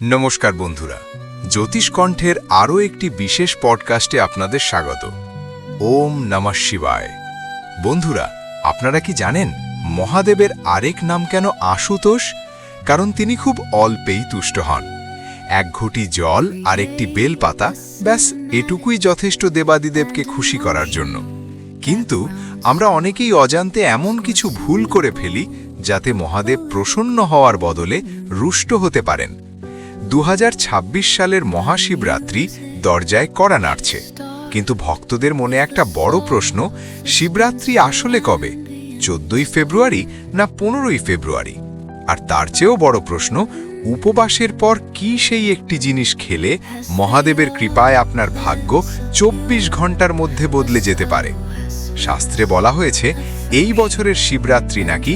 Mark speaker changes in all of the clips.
Speaker 1: নমস্কার বন্ধুরা, জ্যোতিষ কণ্ঠের আরও একটি বিশেষ পডকাস্টে আপনাদের স্বাগত। ওম নমঃ শিবায়। বন্ধুরা, আপনারা কি জানেন মহাদেবের আরেক নাম কেন আশুতোষ? কারণ তিনি খুব অল্পেই তুষ্ট হন। এক ঘটি জল আর একটি বেলপাতা, ব্যাস এটুকুই যথেষ্ট দেবাদিদেবকে খুশি করার জন্য। কিন্তু আমরা অনেকেই অজান্তে এমন কিছু ভুল করে ফেলি যাতে মহাদেব প্রসন্ন হওয়ার বদলে রুষ্ট হতে পারেন। 2026 সালের মহাশিবরাত্রি দরজায় কড়া নাড়ছে, কিন্তু ভক্তদের মনে একটা বড় প্রশ্ন, শিবরাত্রি আসলে কবে? 14ই ফেব্রুয়ারি না 15ই ফেব্রুয়ারি? আর তার চেয়েও বড় প্রশ্ন, উপবাসের পর কি সেই একটি জিনিস খেলে মহাদেবের কৃপায় আপনার ভাগ্য 24 ঘন্টার মধ্যে বদলে যেতে পারে? শাস্ত্রে বলা হয়েছে এই বছরের শিবরাত্রি নাকি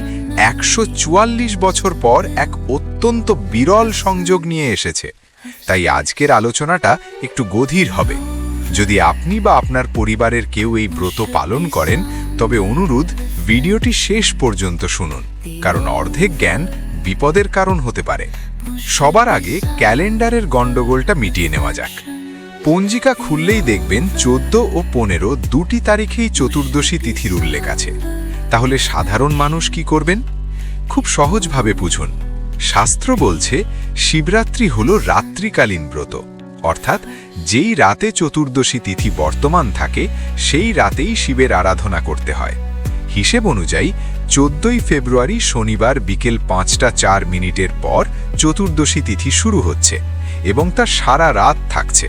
Speaker 1: 144 বছর পর এক অত্যন্ত বিরল সংযোগ নিয়ে এসেছে। তাই আজকের আলোচনাটা একটু গভীর হবে। যদি আপনি বা আপনার পরিবারের কেউ এই ব্রত পালন করেন, তবে অনুরোধ ভিডিওটি শেষ পর্যন্ত শুনুন, কারণ অর্ধেক জ্ঞান বিপদের কারণ হতে পারে। সবার আগে ক্যালেন্ডারের গণ্ডগোলটা মিটিয়ে নেওয়া যাক। পঞ্জিকা খুললেই দেখবেন 14 ও 15 দুটি তারিখেই চতুর্দশী তিথির উল্লেখ আছে। তাহলে সাধারণ মানুষ কি করবেন? খুব সহজভাবে বুঝুন। শাস্ত্র বলছে শিবরাত্রি হল রাত্রিকালীন ব্রত, অর্থাৎ যেই রাতে চতুর্দশী তিথি বর্তমান থাকে সেই রাতেই শিবের আরাধনা করতে হয়। হিসেব অনুযায়ী 14ই ফেব্রুয়ারি শনিবার বিকেল 5:04 পর চতুর্দশী তিথি শুরু হচ্ছে এবং তা সারা রাত থাকছে।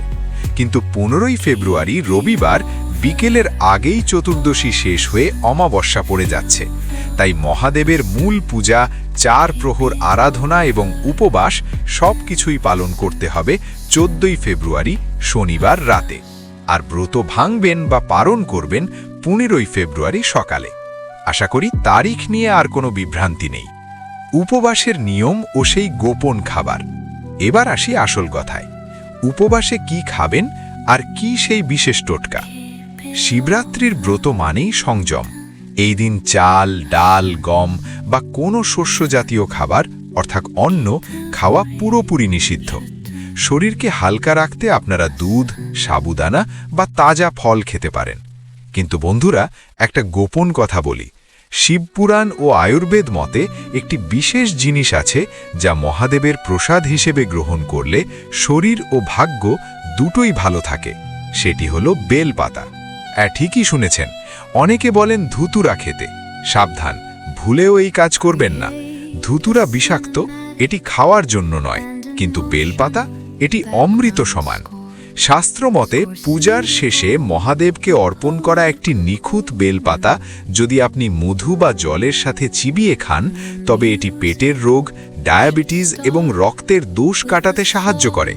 Speaker 1: কিন্তু 15ই ফেব্রুয়ারি রবিবার বিকেলের আগেই চতুর্দশী শেষ হয়ে অমাবস্যা পড়ে যাচ্ছে। তাই মহাদেবের মূল পূজা, 4 প্রহর আরাধনা এবং উপবাস সবকিছুই পালন করতে হবে 14ই ফেব্রুয়ারি শনিবার রাতে। আর ব্রত ভাঙবেন বা পালন করবেন 15ই ফেব্রুয়ারি সকালে। আশা করি তারিখ নিয়ে আর কোনো বিভ্রান্তি নেই। উপবাসের নিয়ম ও সেই গোপন খাবার। এবার আসি আসল কথায়। উপবাসে কি খাবেন আর কি সেই বিশেষ টোটকা? শিবরাত্রির ব্রত মানেই সংযম। এই দিন চাল, ডাল, গম বা কোনো শস্য জাতীয় খাবার অর্থাৎ অন্ন খাওয়া পুরোপুরি নিষিদ্ধ। শরীরকে হালকা রাখতে আপনারা দুধ, সাবুদানা বা তাজা ফল খেতে পারেন। কিন্তু বন্ধুরা, একটা গোপন কথা বলি। শিবপুরাণ ও আয়ুর্বেদ মতে একটি বিশেষ জিনিস আছে যা মহাদেবের প্রসাদ হিসেবে গ্রহণ করলে শরীর ও ভাগ্য দুটোই ভালো থাকে। সেটি হলো বেলপাতা। ঠিকই শুনেছেন, অনেকে বলেন ধুতুরা খেতে। সাবধান, ভুলেও এই কাজ করবেন না। ধুতুরা বিষাক্ত, এটি খাওয়ার জন্য নয়, কিন্তু বেলপাতা এটি অমৃত সমান। শাস্ত্রমতে পূজার শেষে মহাদেবকে অর্পণ করা একটি নিখুঁত বেলপাতা যদি আপনি মধু বা জলের সাথে চিবিয়ে খান, তবে এটি পেটের রোগ, ডায়াবেটিস এবং রক্তের দোষ কাটাতে সাহায্য করে।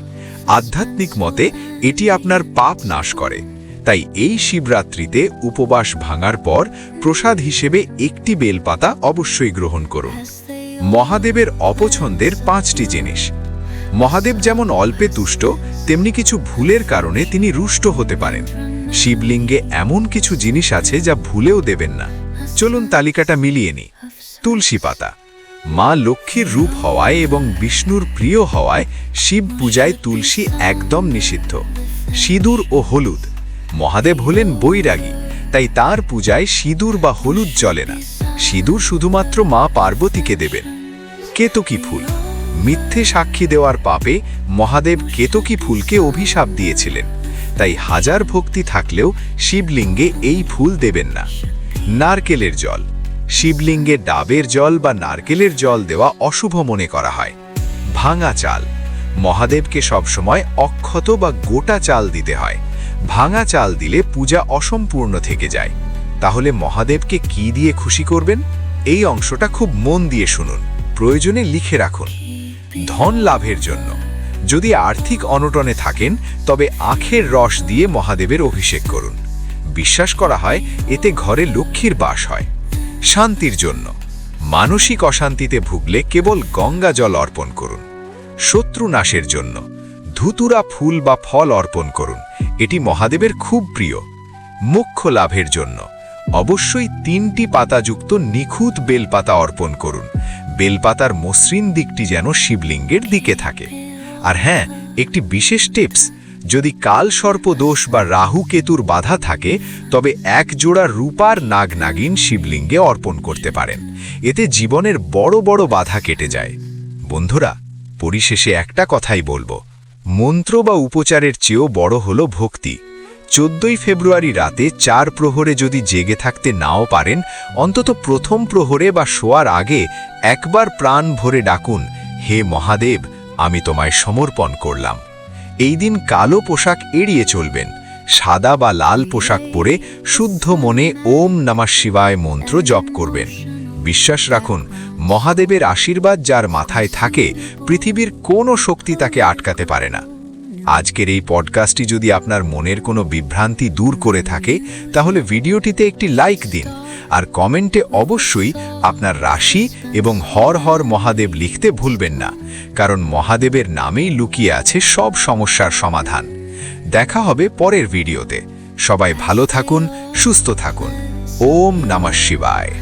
Speaker 1: আধ্যাত্মিক মতে এটি আপনার পাপ নাশ করে। তাই এই শিবরাত্রিতে উপবাস ভাঙার পর প্রসাদ হিসেবে একটি বেলপাতা অবশ্যই গ্রহণ করুন। মহাদেবের অপছন্দের 5টি জিনিস। মহাদেব যেমন অল্পে তুষ্ট, তেমনি কিছু ভুলের কারণে তিনি রুষ্ট হতে পারেন। শিবলিঙ্গে এমন কিছু জিনিস আছে যা ভুলেও দেবেন না। চলুন তালিকাটা মিলিয়ে নিই। তুলসী পাতা। মা লক্ষ্মীর রূপ হওয়ায় এবং বিষ্ণুর প্রিয় হওয়ায় শিব পূজায় তুলসী একদম নিষিদ্ধ। সিঁদুর ও হলুদ। মহাদেব হলেন বৈরাগী, তাই তার পূজায় সিঁদুর বা হলুদ চলে না। সিঁদুর শুধুমাত্র মা পার্বতীকে দেবেন। কেতকী ফুল। মিথ্যে সাক্ষী দেওয়ার পাপে মহাদেব কেতকী ফুলকে অভিশাপ দিয়েছিলেন, তাই হাজার ভক্তি থাকলেও শিবলিঙ্গে এই ফুল দেবেন না। নারকেলের জল। শিবলিঙ্গে ডাবের জল বা নারকেলের জল দেওয়া অশুভ মনে করা হয়। ভাঙা চাল। মহাদেবকে সবসময় অক্ষত বা গোটা চাল দিতে হয়। ভাঙা চাল দিলে পূজা অসম্পূর্ণ থেকে যায়। তাহলে মহাদেবকে কি দিয়ে খুশি করবেন? এই অংশটা খুব মন দিয়ে শুনুন, প্রয়োজনে লিখে রাখুন। ধন লাভের জন্য যদি আর্থিক অনটনে থাকেন, তবে আখের রস দিয়ে মহাদেবের অভিষেক করুন। বিশ্বাস করা হয় এতে ঘরে লক্ষ্মীর বাস হয়। শান্তির জন্য মানসিক অশান্তিতে ভুগলে কেবল গঙ্গা জল অর্পণ করুন। শত্রু নাশের জন্য ধুতুরা ফুল বা ফল অর্পণ করুন, এটি মহাদেবের খুব প্রিয়। মোক্ষ লাভের জন্য অবশ্যই 3টি পাতাযুক্ত নিখুঁত বেলপাতা অর্পণ করুন। বেলপাতার মসৃণ দিকটি যেন শিবলিঙ্গের দিকে থাকে। আর হ্যাঁ, একটি বিশেষ টিপস, যদি কাল সর্পদোষ বা রাহু কেতুর বাধা থাকে তবে এক জোড়া রূপার নাগনাগিন শিবলিঙ্গে অর্পণ করতে পারেন। এতে জীবনের বড় বড় বাধা কেটে যায়। বন্ধুরা, পরিশেষে একটা কথাই বলবো, মন্ত্র বা উপচারের চেয়েও বড় হলো ভক্তি। 14 ফেব্রুয়ারি রাতে 4 প্রহরে যদি জেগে থাকতে নাও পারেন, অন্তত প্রথম প্রহরে বা শোয়ার আগে একবার প্রাণ ভরে ডাকুন, হে মহাদেব, আমি তোমায় সমর্পণ করলাম। এই দিন কালো পোশাক এড়িয়ে চলবেন। সাদা বা লাল পোশাক পরে শুদ্ধ মনে ওম নমঃ শিবায় মন্ত্র জপ করবেন। বিশ্বাস রাখুন, মহাদেবের আশীর্বাদ যার মাথায় থাকে, পৃথিবীর কোনো শক্তি তাকে আটকাতে পারে না। আজকের এই পডকাস্টটি যদি আপনার মনের কোনো বিভ্রান্তি দূর করে থাকে, তাহলে ভিডিওটিতে একটি লাইক দিন আর কমেন্টে অবশ্যই আপনার রাশি এবং হর হর মহাদেব লিখতে ভুলবেন না, কারণ মহাদেবের নামেই লুকিয়ে আছে সব সমস্যার সমাধান। দেখা হবে পরের ভিডিওতে। সবাই ভালো থাকুন, সুস্থ থাকুন। ওম নমঃ শিবায়।